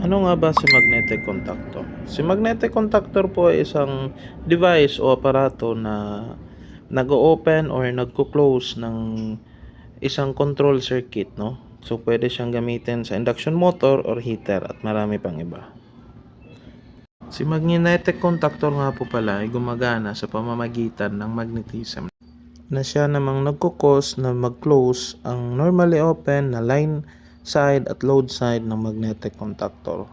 Ano nga ba si magnetic contactor? Si magnetic contactor po ay isang device o aparato na nag-o-open or nagko-close ng isang control circuit, no? So, pwede siyang gamitin sa induction motor or heater at marami pang iba. Si magnetic contactor nga po pala ay gumagana sa pamamagitan ng magnetism na siya namang nagko-cause na mag-close ang normally open na line side at load side ng magnetic contactor.